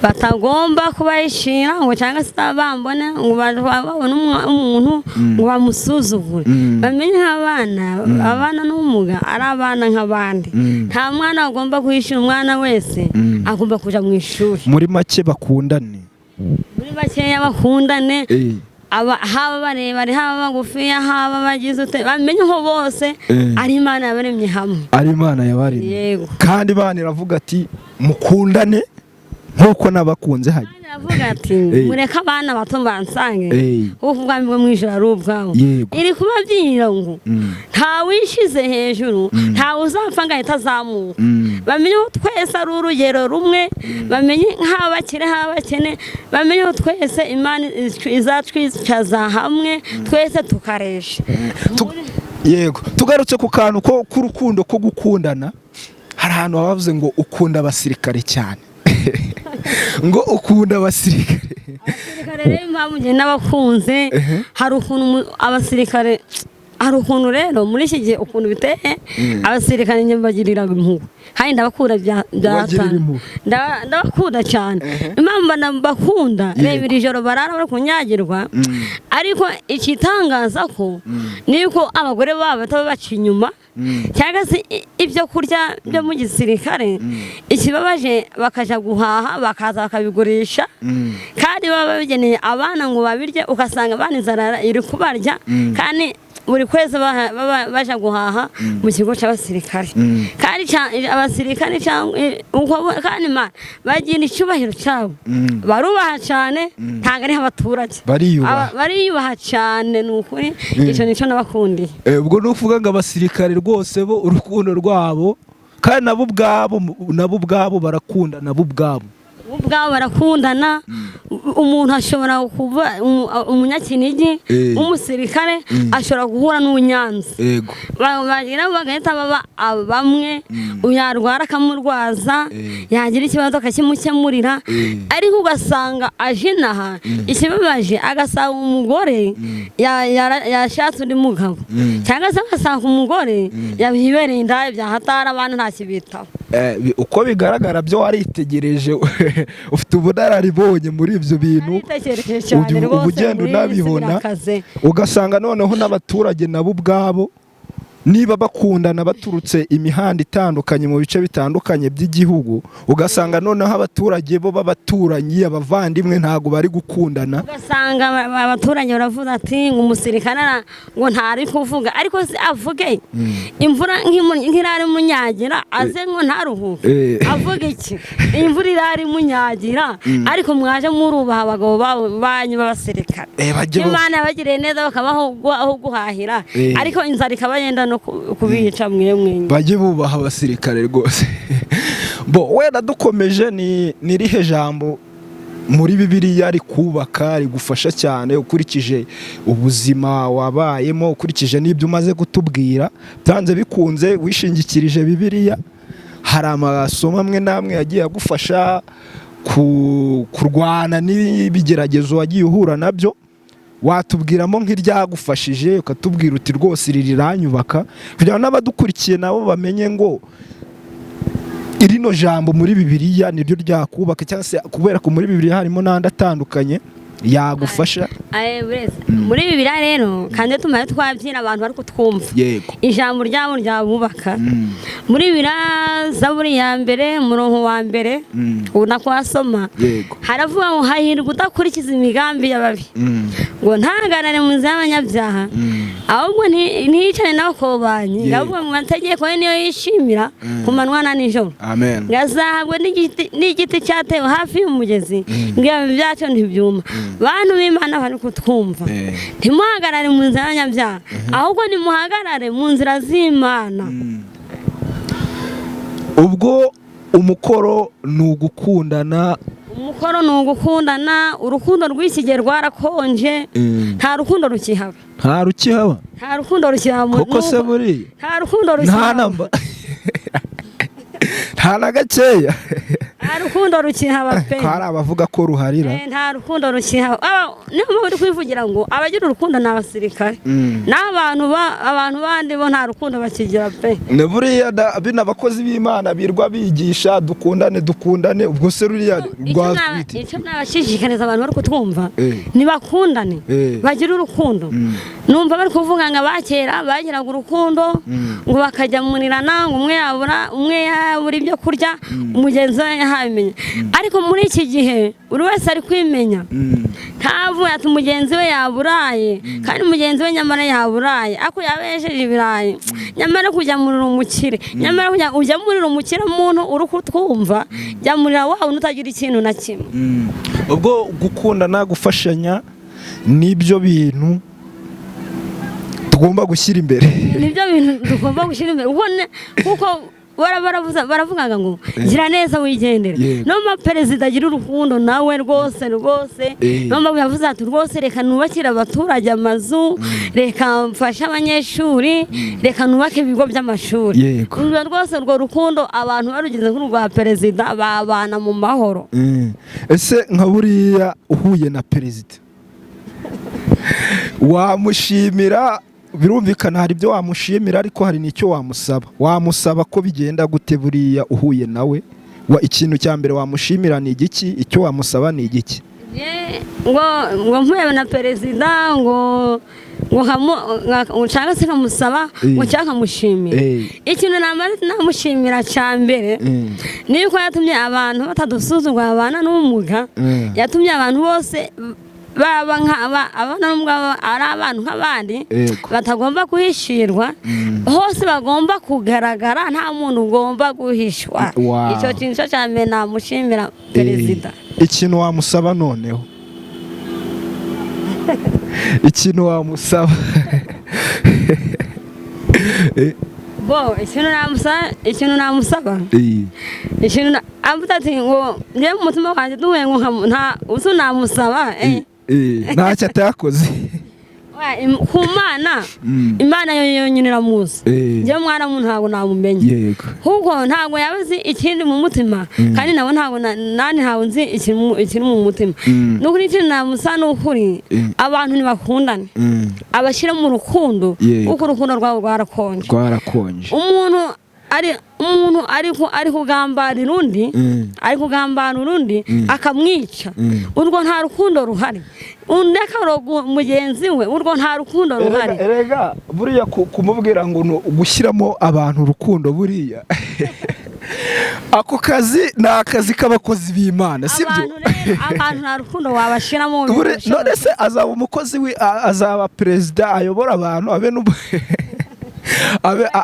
batagomba kubayishira ngo cyangwa se bambone ngo babone umuntu ngo bamusuzugure bamenye abana n'umuga ari abana nk'abandi nta mwana agomba guhishira umwana wese agomba kuja mu ishuri muri make bakundane haba barebare haba bagufiya haba bagize bamenye ko bose ari Imana yabaremye hamwe ari Imana yabaremye kandi Imana iravuga ati mukundane nkuko nabakunze haje aravuga ati mureka abana bato bansange kuko ubwami bwo mwijoro ari ubwabo iri kubabyinira ngo nta wishize hejuru nta uzapfa ngo ahita azamuka bamenye ko twese ari urugero rumwe bamenye nk'abakire h'abakene bamenye ko twese Imana izatwicaza hamwe twese tukaresha yego tugarutse ku kantu ko k'urukundo ko gukundana hari ahantu bavuze ngo ukunda abasirikare cyane ngo ukunda abasirikare rero impamvu njye n'abakunze hari ukuntu abasirikare hari ukuntu rero muri iki gihe ukuntu biteye abasirikare njye mbagiriraga impuhwe kandi ndabakunda ndabakunda cyane impamvu bakunda reba iri joro barara bari kunyagirwa ariko ikitangaza ko niko abagore babo bataba baca inyuma cyangwa se ibyo kurya byo mu gisirikare ikibabaje bakaja guhaha bakaza bakabigurisha kandi baba babigeneye abana ngo babirye ugasanga abana inzara iri kubarya kandi buri kwezi baja guhaha mu kigo cy'abasirikare kandi abasirikare kandi bagira icyubahiro cyabo barubaha cyane ntabwo ari abaturage bariyubaha cyane ni ukuri icyo nicyo nabakundiye ubwo nuvuga ngo abasirikare rwose bo urukundo rwabo kandi nabo ubwabo barakunda nabo ubwabo barakundana umuntu ashobora kuba umunyakinigi umusirikare ashobora guhura n'ubunyanzi bagira bagahita baba bamwe yarwara akamurwaza yagira ikibazo akakimukemurira ariko ugasanga aje inaha ikibabaje agasanga umugore yashatse undi mugabo cyangwa se agasanga umugore yabibereye indaya byahatara abana ntakibitaho uko bigaragara byo waritegereje ufite ubunararibonye muri ibyo bintu uba ugenda unabibona ugasanga noneho n'abaturage nabo ubwabo niba bakundana baturutse imihanda itandukanye mu bice bitandukanye by'igihugu ugasanga noneho abaturage bo b'abaturanyi abavandimwe ntago bari gukundana ugasanga abaturage baravuga ati ngo umusirikare ngo ntari kuvuga ariko se avuge imvura nk'irari munyagira aze ngo ntaruhuke avuga iki imvura irari munyagira ariko mwaje murubaha abagabo banyu b'abasirikare Imana yabagiriye neza bakabaho aho guhahira ariko inzara ikabagenda no kubica mwe bajye bubaha abasirikare rwose wenda dukomeje ni rihe jambo muri Bibiliya rikubaka rigufasha cyane ukurikije ubuzima wabayemo ukurikije n'ibyo umaze kutubwira byanze bikunze wishingikirije Bibiliya hari amasomo amwe namwe yagiye agufasha kurwana n'ibigeragezo wagiye uhura nabyo watubwiramo nk'iryagufashije ukatubwira uti rwose iri riranyubaka kugira ngo n'abadukurikiye nabo bamenye ngo irino jambo muri Bibiliya niryo ryakubaka cyangwa se kubera ko muri Bibiliya harimo n'andi atandukanye yagufasha muri Bibiliya rero kandi tumaye twabyina abantu bari kutwumva ijambo ryabo ryabubaka muri Bibiliya Zaburi ya mbere murongo wa mbere unakwasoma haravuga ngo hahirwa udakurikiza imigambi y'ababi ngo ntahagarare mu nzira y'abanyabyaha ahubwo ntiyicane n'abakobanyi ahubwo mu mategeko ye niyo yishimira ku manywa na nijoro ngazahabwe n'igiti cyatewe hafi y'umugezi ngo ibibabi byacyo ntibyuma bantu b'Imana bari kutwumva ntimuhagarare mu nzira y'abanyabyaha ahubwo nimuhagarare mu nzira z'Imana ubwo umukoro ni ugukundana urukundo rw'iki gihe rwarakonje nta rukundo rukihaba koko se buriya nta rukundo rukihaba nta na gakeya nta rukundo rukihaba pe. Hari abavuga ko ruharira. Nta rukundo rukihaba. Niyo mpamvu uri kwivugira ngo abagira urukundo ni abasirikare. N'abantu bandi bo nta rukundo bakigira pe. Ne buriya bino abakozi b'Imana birwa bigisha dukundane ubwo se ruriya rwatwite. Icyo nabashishikariza abantu bari kutwumva nibakundane bagira urukundo. Numva bari kuvuga ngo abakera bagiraga urukundo ngo bakajyamurirana ngo umwe yabura ibyo kurya umugenzi we yahabimenya. Ariko muri iki gihe buri wese ari kwimenya. Ntavuye ati umugenzi we yaburaye kandi umugenzi we nyamara yaburaye ako yabesheje ibirayi nyamara kujya muri umukire nyamara ujya muri umukire muntu uri kutwumva jya muri wawe utagira ikintu na kimwe. Ubwo gukundana gufashanya nibyo bintu tugomba gushyira imbere. Nibyo bintu tugomba gushyira imbere kuko baravugaga ngo gira neza wigendere. No ma perezida agira urukundo nawe rwose no yavuze ati rwose reka nubakira abaturage amazu, reka mfashe abanyeshuri, reka nubake ibigo by'amashuri. Urwo rwose urwo rukundo abantu barugize nk'urwa perezida babana mu mahoro. Ese nka buriya uhuye na perezida wamushimira? Birumvikana hari ibyo wamushimira ariko hari n'icyo wamusaba ko bigenda gute buriya uhuye nawe? Ikintu cya mbere wamushimira ni igiki? Icyo wamusaba ni igiki? ngo mpuye na perezida ngo Nshaka se kamusaba ngo cyangwa kamushimira. Ikintu namushimira cya mbere ni uko yatumye abantu batadusuzugura abana n'ubumuga. Yatumye abantu bose abana n'umugabo ari abantu nk'abandi batagomba guhishirwa, hose bagomba kugaragara, nta muntu ugomba guhishwa. Icyo kintu cya mbere namushimira perezida. Ikintu wamusaba noneho ikintu wamusaba ikintu namusaba avuga ati ngo njye mu mutima wanjye duhuye ngo uzu namusaba ntacyo atakoze ku Mana. Imana yonyine iramuzi. Njye mwana muntu ntabwo namumenye kuko ntabwo yabazi ikindi mu mutima kandi nawe ntabwo nzi ikiri mu mutima. Nukuri ikintu namusa n'ukuri abantu ntibakundane abashyira mu rukundo kuko urukundo rwabo rwarakonje. Umuntu ari kugambanira undi akamwica, urwo nta rukundo ruhari. Undi akaroga mugenzi we, urwo nta rukundo ruhari. Erega buriya kumubwira ngo gushyiramo abantu urukundo buriya ako kazi ni akazi k'abakozi b'Imana, sibyo? Abantu nta rukundo wabashyiramo. None se azaba umukozi azaba perezida ayobora abantu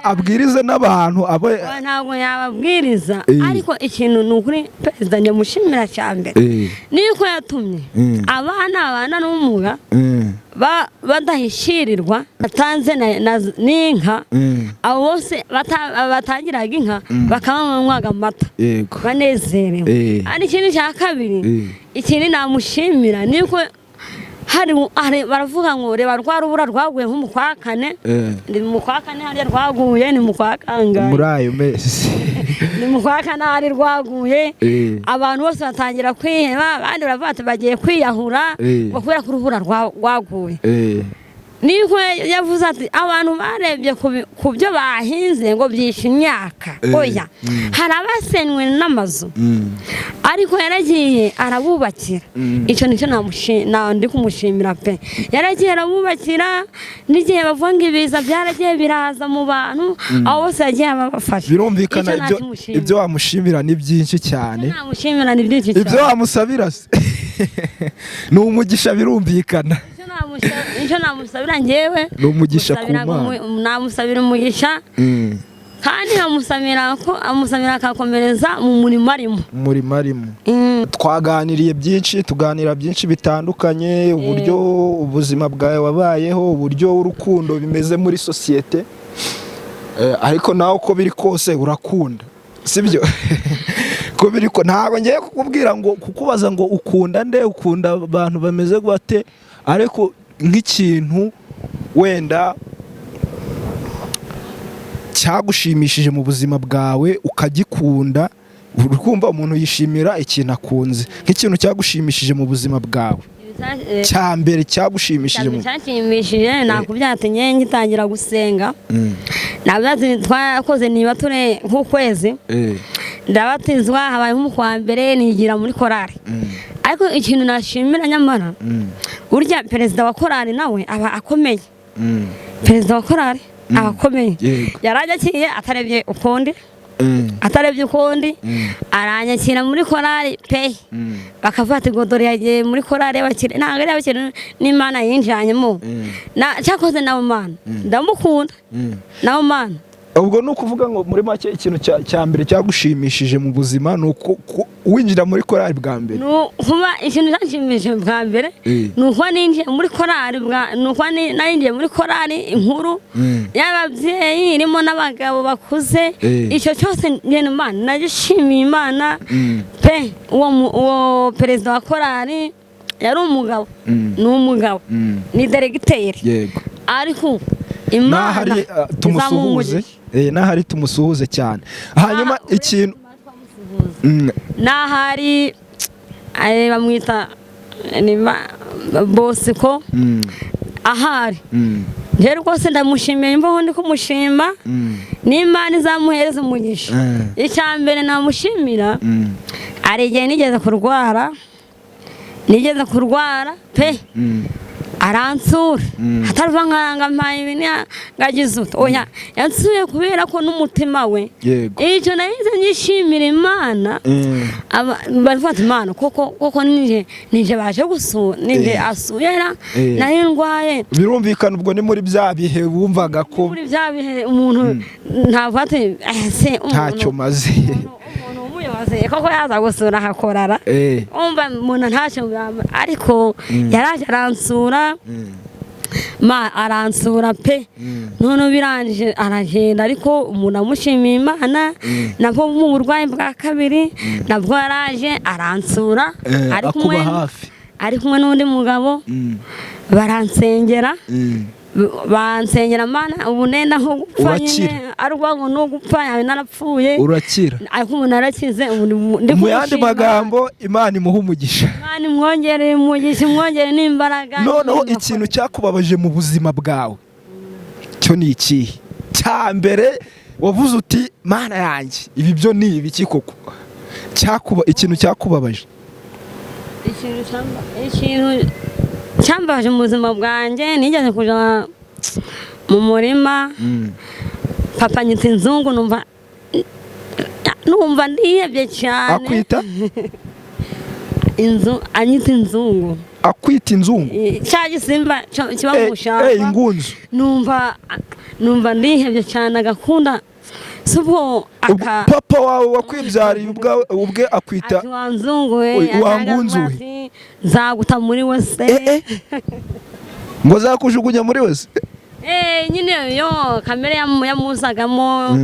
abwiriza n'abantu ntabwo yababwiriza. Ariko ikintu ni ukuri perezida nyamushimira cya mbere niko yatumye abana n'ubumuga badahishirirwa, batanze n'inka. Abo bose batangiraga inka bakabanywaga amata banezerewe. Ari ikintu cya kabiri ikindi namushimira niko baravuga ngo reba rwa rubura rwaguye nko mu kwa kane. Ni mu kwa kane hariya rwaguye, ni mu kwa kangahe muri ayo mezi ni mu kwa kane hari rwaguye. Abantu bose batangira kwiheba, abandi baravuga ati bagiye kwiyahura kubera ko urubura rwaguye. Niko yavuze ati abantu barebye ku byo bahinze ngo byishe imyaka. Oya, hari abasenywe n'amazu ariko yaragiye arabubakira. Icyo nicyo ndi kumushimira pe. Yaragiye arabubakira, n'igihe bavuga ngo ibiza byaragiye biraza mu bantu, abo bose yagiye abafasha. Birumvikana ibyo wamushimira ni byinshi cyane. Ibyo wamusabira ni umugisha, birumvikana. Icyo namusabira njyewe ni umugisha ku Mana. Namusabira umugisha kandi amusabira akakomereza mu murimo arimo. Twaganiriye byinshi, tuganira byinshi bitandukanye, uburyo ubuzima bwawe wabayeho, uburyo urukundo bimeze muri sosiyete. Ariko nawe uko biri kose urakunda, sibyo? Ko biri ko ntabwo ngiye kukubwira ngo kukubaza ngo ukunda nde, ukunda abantu bameze gute, ariko nk'ikintu wenda cyagushimishije mu buzima bwawe ukagikunda, urukumva umuntu yishimira ikintu akunze nk'ikintu cyagushimishije mu buzima bwawe cya mbere cyagushimishije nakubyatinye ngitangira gusenga nabyati twakoze niba ture nk'ukwezi ndabatizwa habaye nk'umukwa mbere nigira muri korari ariko ikintu nashimira nyamara burya perezida wa korari nawe aba akomeye perezida wa korari aba akomeye yarajakiye atarebye ukundi aranyakira muri korari pe bakafata igodoro yagiye muri korari y'abakire ntabwo ari abakire n'Imana yinjanyemo cyakoze nawe Mana ndamukunda nawe Mana ubwo ni ukuvuga ngo muri make ikintu cya mbere cyagushimishije mu buzima ni uko winjira muri korari bwa mbere kuba ikintu cyanshimishije bwa mbere ni uko ninjiye muri korari ninjiye muri korari inkuru y'ababyeyi irimo n'abagabo bakuze icyo cyose njye Imana nagishimiye Imana pe uwo perezida wa korari yari umugabo ni umugabo ni deregiteri ariko Imana tumusuhuze nahari tumusuhuze cyane hanyuma ikintu nahari bamwita Bosiko ahari njye rwose ndamushimiye imbaho ndi kumushima n'Imana izamuhereza umugisha icya mbere namushimira hari igihe nigeze kurwara pe aransura ataruva nkanga mpaye ibintu ngagize oya yansuye kubera ko n'umutima we icyo nahize nyishimira Imana barafata Imana koko nije baje gusura nije asuyera nari ndwaye birumvikana ubwo ni muri bya bihe wumvaga ko muri bya bihe umuntu ntavate se ntacyo maze koko yaza gusura hakorara umva umuntu ntacyo ariko yaraje aransura aransura pe none birangije aragenda ariko umuntu amushimiye Imana nabwo mu burwayi bwa kabiri nabwo yaraje aransura ari kumwe n'undi mugabo baransengera Mana ubu nenda nko gupfa nyine arwa ngo no gupfa yawe narapfuye urakira ariko umuntu arakize mu yandi magambo Imana imuha umugisha Imana imwongereye umugisha imwongere n'imbaraga noneho ikintu cyakubabaje mu buzima bwawe cyo ni ikihe cya mbere wavuze uti Mana yanjye ibi byo ni ibiki koko ikintu cyakubabaje ikintu cyambaje mu buzima bwanjye nigeze kuja mu murima papa nyita inzungu numva ndihebye cyane akwita anyita inzungu akwita inzungu cya gisimba kiba mu bushamba ingunzu numva ndihebye cyane agakunda subo papa wawe wakwibyariye ubwe akwita wangunzuwe nzaguta muri wese ngo zakujugunya muri wese nyine yo kamere yamuzagamo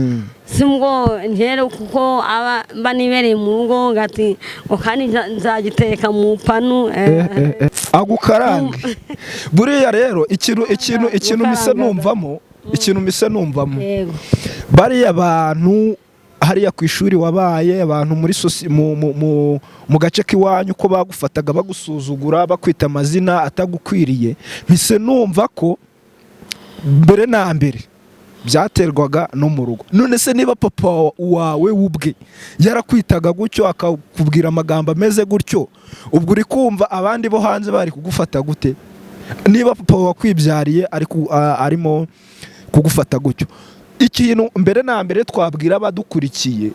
simwo njere kuko aba nibereye mu rugo ngati ngo kandi nzagiteka mu panu agukarange buriya rero ikintu mise numvamo bariya abantu hariya ku ishuri wabaye abantu muri mu gace k'iwanyu ko bagufataga bagusuzugura bakwita amazina atagukwiriye mise numva ko mbere na mbere byaterwaga no mu rugo none se niba papa wawe ubwe yarakwitaga gutyo akakubwira amagambo ameze gutyo ubwo uri kumva abandi bo hanze bari kugufata gute niba papa wakwibyariye arimo kugufata gutyo ikintu mbere na mbere twabwira abadukurikiye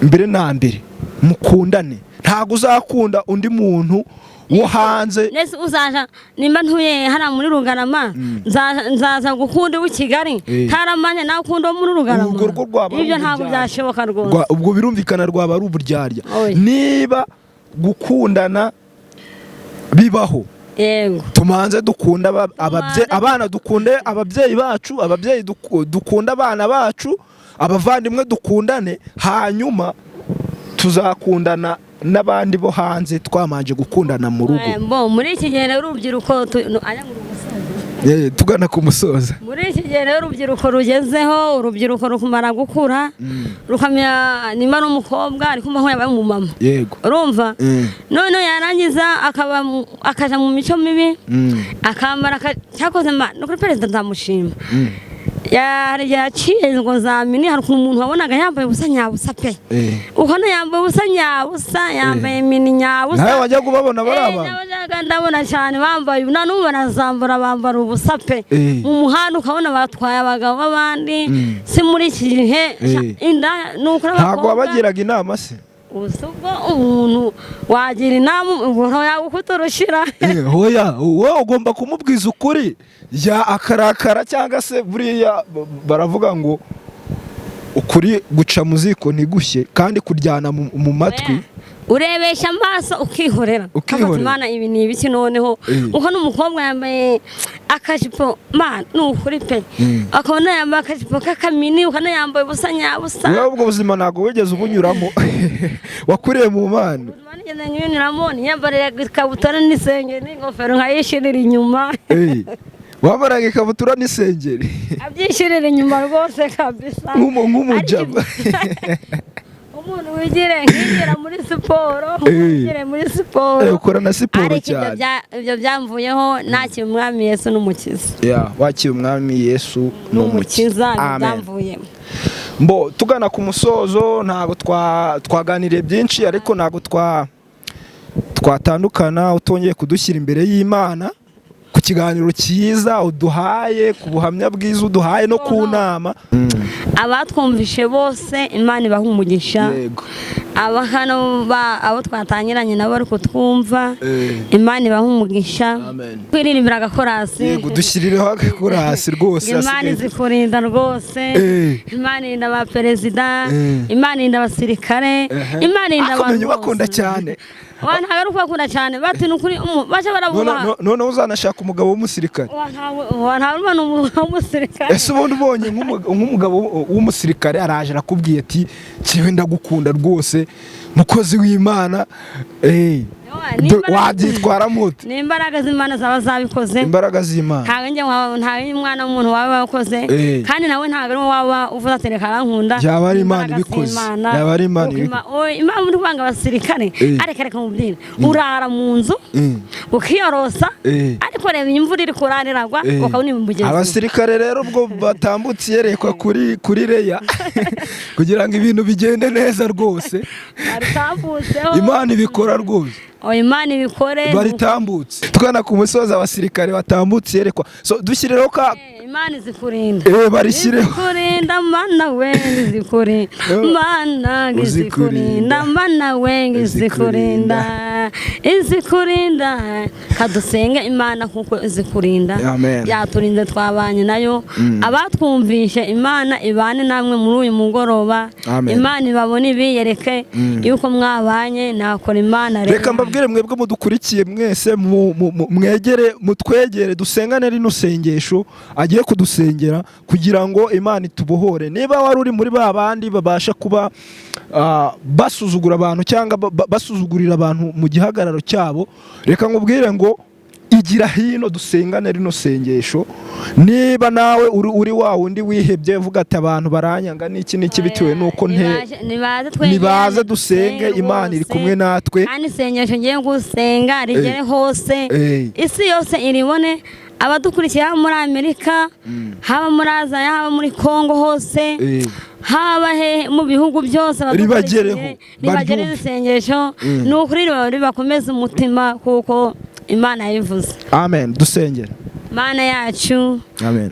mbere na mbere mukundane ntago uzakunda undi muntu wo hanze nese uzaja nimba ntuye hara muri Rugarama nzaza gukunda w'i Kigali taramanye nawe ukunda muri Rugarama ibyo ntabwo byashoboka rwose ubwo birumvikana rwaba ari uburyarya niba gukundana bibaho yego tumanze dukunda abana dukunde ababyeyi bacu ababyeyi dukunda abana bacu abavandimwe dukundane hanyuma tuzakundana n'abandi bo hanze twamanje gukundana mu rugo muri iki gihe urubyiruko aya mu rugo tugana ku musoza. Muri iki gihe rero urubyiruko rugezeho, urubyiruko rukumara gukura rukamenya nimba ari umukobwa ariko mbaho yabaye umumama. Yego. Urumva? Noneho yarangiza akaja mu mico mibi akambara cyakoze no kuri perezida ndamushima. Yaciye ngo zamini hari umuntu wabonaga yambaye ubusa nyabusa pe. Ukona yambaye ubusa nyabusa, yambaye mini nyabusa. Nawe wajya kubabona baraba. Ndabona cyane bambaye n'ubu barazambura bambara ubusa pe. Mu muhanda ukabona batwaye abagabo b'abandi. Si muri iki gihe inda nukora abakobwa. Ntago wabagiraga inama se? Ubwo umuntu wagira inama ubwo yagukuturushira. Hoya wowe ugomba kumubwiza ukuri ya akarakara cyangwa se buriya baravuga ngo ukuri guca mu ziko ntigushye kandi kuryana mu matwi. Urebesha amaso ukihorera. Imana ibi ni ibiki noneho uko n'umukobwa yambaye akajipo n'ukuri pe akabona yambaye akajipo k'akamini ukana yambaye ubusa nyabusa. Wowe ubwo buzima ntabwo wigeze ubunyuramo wakuriye mu Mana. Nigeze nyunyuramo yambarira ikabutura n'isengeri n'ingofero nkayishirira inyuma. Wabaraga ikabutura n'isengeri abyishirira inyuma rwose kabisa nk'umujama. Umuntu wigira muri siporo, wigire muri siporo. Ukora na siporo cyane. Ibyo byamvuyeho nakiye umwami Yesu n'umukiza. Wakiye umwami Yesu n'umukiza byamvuyemo. Mbo tugana ku musozo ntago twaganiriye byinshi ariko ntago twatandukana utongeye kudushyira imbere y'Imana ku kiganiro cyiza uduhaye, ku buhamya bwiza uduhaye no ku nama. Abatwumvishe bose Imana ibaha umugisha. Abo twatangiranye nabo ariko twumva Imana ibaha umugisha. Kwiririmbira agakorasi. Yego dushyirireho agakorasi rwose. Imana izikurinda rwose. Imana irinda aba perezida, Imana irinda abasirikare, Imana irinda abantu bakunda cyane. Ntabwo ari ukubakunda cyane bati nukuri baje barabuha. None uzanashaka umugabo w'umusirikare. Ntabwo ni umugabo w'umusirikare. Ese ubundi ubonye nk'umugabo w'umusirikare araje arakubwiye ati kiwe ndagukunda rwose mukozi w'Imana wabyitwara mute? Ni imbaraga z'Imana zaba zabikoze. Imbaraga z'Imana. Ntabwo umwana w'umuntu waba wakoze kandi nawe ntabwo ari waba uvuze ati reka arankunda. Yaba ari Imana ibikoze. Yaba ari Imana ibikoze. Imana muri kwanga abasirikare areka mubwira urara mu nzu ukiyorosa ariko reba imvura iri kuraniragwa ukabona imugezi. Abasirikare rero ubwo batambutse yerekwa kuri Leah kugira ngo ibintu bigende neza rwose. Imana ibikora rwose. Imana ibikore baritambutse twana ku musoza abasirikare batambutse yerekwa dushyireho ka Imana izikurinda barishyireho kurinda Mana we izikurinda Mana izikurinda Mana we izikurinda kadusenge Imana kuko izikurinda yaturinze twabanye nayo. Abatwumvishe Imana ibane namwe muri uyu mugoroba. Imana ibabone ibiyereke yuko mwabanye nakora Imana reka mbabwire mwebwe mudukurikiye mwese mutwegere dusengane rino sengesho agiye kudusengera kugira ngo Imana itubohore. Niba wari uri muri babandi babasha kuba basuzugura abantu cyangwa basuzugurira abantu mu gihagararo cyabo, reka nkubwire ngo igira hino dusengane rino sengesho. Niba nawe uri wa wundi wihebye uvuga ati abantu baranyanga n'iki bitewe nuko nibaze dusenge Imana iri kumwe natwe. Kandi isengesho ngiye gusenga rigere hose isi yose iribone. Abadukurikiye haba muri Amerika, haba muri Aziya, haba muri Kongo hose, haba mu bihugu byose ribagereho isengesho n'ukuri ribakomeza umutima kuko Imana yabivuze. Amen. Dusengere. Mana yacu,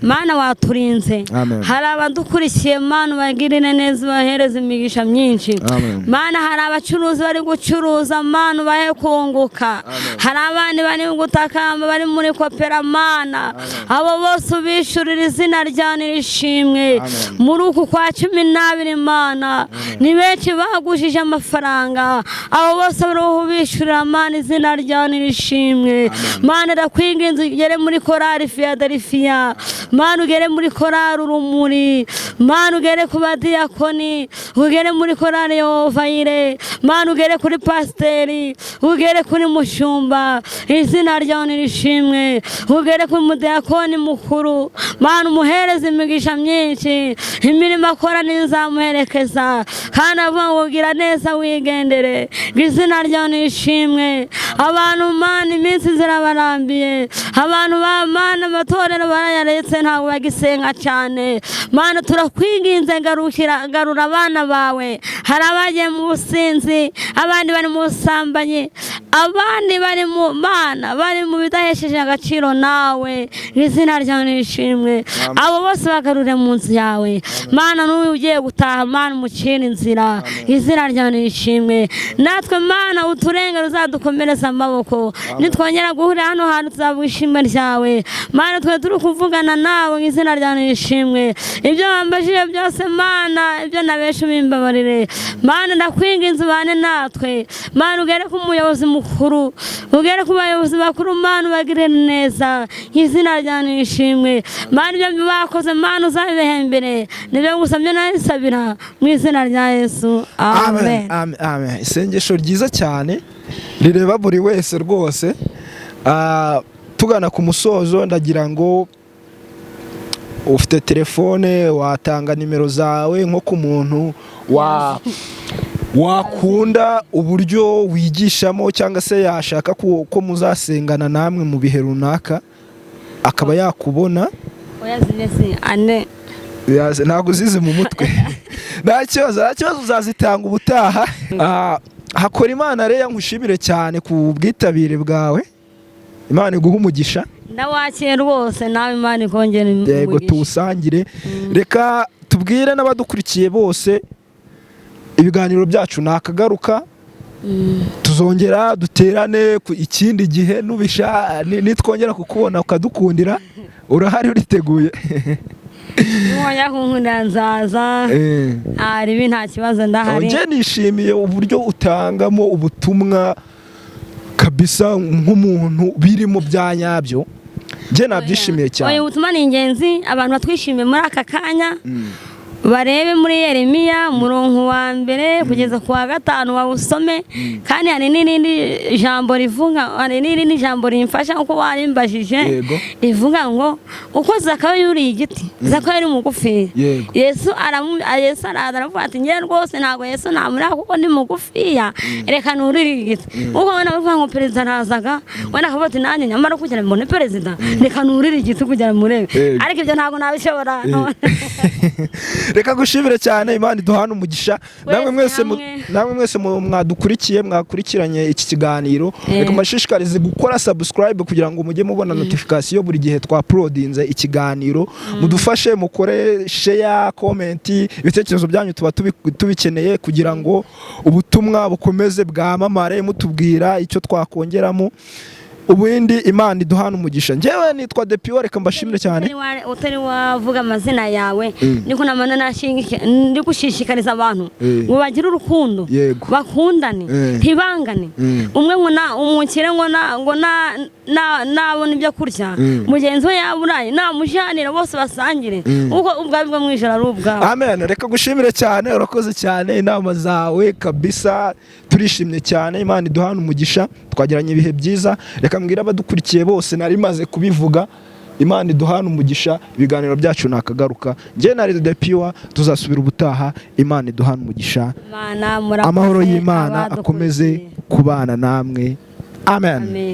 Mana waturinze. Hari abadukurikiye Mana bagirire neza bahereza imigisha myinshi. Mana hari abacuruzi bari gucuruza Mana bahe kunguka. Hari abandi bari gutakamba bari muri kopera Mana. Abo bose ubishurira izina ryawe nirishimwe. Muri uku kwa 12 Mana ni benshi bagujije amafaranga. Abo bose bari ubishurira Mana izina ryawe nirishimwe. Mana ndakwinginze ugere muri korari Philadelphia. Mana ugere muri korari Urumuri. Mana ugere ku badiyakoni, ugere muri korari Yovayire, Mana ugere kuri pasiteri, ugere kuri mushumba, izina ryawe nirishimwe, ugere kuri mudiyakoni mukuru, Mana umuhereze imigisha myinshi, imirimo akora nizamuherekeza, kandi avuga ngo gira neza wigendere, izina ryawe nirishimwe. Abantu Mana iminsi zirabarambiye, abantu ba Mana amatorero barayaretse ntabwo bagisenga cyane, Mana turakwinginze garura abana bawe. Hari abagiye mu businzi, abandi bari mu busambanyi, abandi bari mu Mana bari mu bidahesheje agaciro nawe, izina ryawe nirishimwe. Abo bose bagarure mu nzu yawe Mana, n'uyu ugiye gutaha Mana umucira inzira, izina ryawe nirishimwe. Natwe Mana uturengere uzadukomereza amaboko, nitwongera guhurira hano hantu tuzavuga ishimwe ryawe Mana, twe turi kuvugana nawe, izina ryawe nirishimwe. Ibyo wambajije byose Mana, ibyo nabeshe ubimbabarire Mana, ndakwinginze ubane natwe Mana, ugere ku muyobozi mukuru, ugere ku bayobozi bakuru Mana, ubagirire neza, izina ryawe nirishimwe. Mana ibyo bakoze Mana uzabibehembere, nibyo gusabye narisabira mu izina rya Yesu, amen. Amen. Isengesho ryiza cyane rireba buri wese rwose. Tugana ku musozo, ndagira ngo ufite telefone watanga nimero zawe nko ku muntu wakunda uburyo wigishamo cyangwa se yashaka ko muzasengana namwe mu bihe runaka akaba yakubona. Ntabwo uzize mu mutwe. Nta kibazo uzazitanga ubutaha. Hakora Imana Leah, nkushimire cyane ku bwitabire bwawe, Imana iguha umugisha. Ndawakira rwose nawe, Imana ikongera umugisha. Yego tuwusangire. Reka tubwire n'abadukurikiye bose ibiganiro byacu nakagaruka, tuzongera duterane ku ikindi gihe nubisha, nitwongera kukubona ukadukundira, urahari uriteguye? Nwonya kunkunda nzaza, aribi nta kibazo ndahari. Nje nishimiye uburyo utangamo ubutumwa kabisa nk'umuntu birimo byanyabyo, nje nabyishimiye cyane. Oya ubutumwa ni ingenzi, abantu batwishimiye muri aka kanya barebe muri Yeremiya murongo wa mbere kugeza ku wa 5 wawusome, kandi hari n'irindi jambo rivuga, hari n'irindi jambo rimfasha uko warimbajije, rivuga ngo uko Zakayo yuriye igiti, Zakayo yari mugufi, Yesu aravuga ati ngiye rwose ntabwo Yesu namura kuko ndi mugufiya, reka nurire igiti. Uko bana bavuga ngo perezida arazaga, wenda akavuga ati nanjye nyamara kugira mbone perezida, reka nurire igiti kugira murebe, ariko ibyo ntabwo nabishobora. Reka gushimire cyane, Imana iduhane umugisha. Namwe mwese mwakurikiranye iki kiganiro, reka mbashishikarize gukora subscribe kugira ngo mujye mubona notification buri gihe twaprodinze ikiganiro. Mudufashe mukore share, comment, ibitekerezo byanyu tuba tubikeneye kugira ngo ubutumwa bukomeze bwamamare, mutubwira icyo twakongeramo. Ubundi Imana iduhane umugisha. Njewe nitwa Depiwa, reka mbashimire cyane. Utari wavuga amazina yawe, niko namana nashinga ndi gushishikariza abantu ngo bagire urukundo, bakundane, ntibangane. Umwe ngo umukire ngo nabona ibyo kurya, mugenzi we yaburaye namujanira, bose basangire, uko ubwabi bwo mwijara ari ubwawe. Amen. Reka gushimire cyane, urakoze cyane, inama zawe kabisa, turishimye cyane. Imana iduhane umugisha, twagiranye ibihe byiza. Reka mbwira abadukurikiye bose, nari maze kubivuga, Imana iduhane umugisha, ibiganiro byacu nakagaruka. Nje nari Depiwa, tuzasubira ubutaha. Imana iduhane umugisha, amahoro y'Imana akomeze kubana namwe. Amen.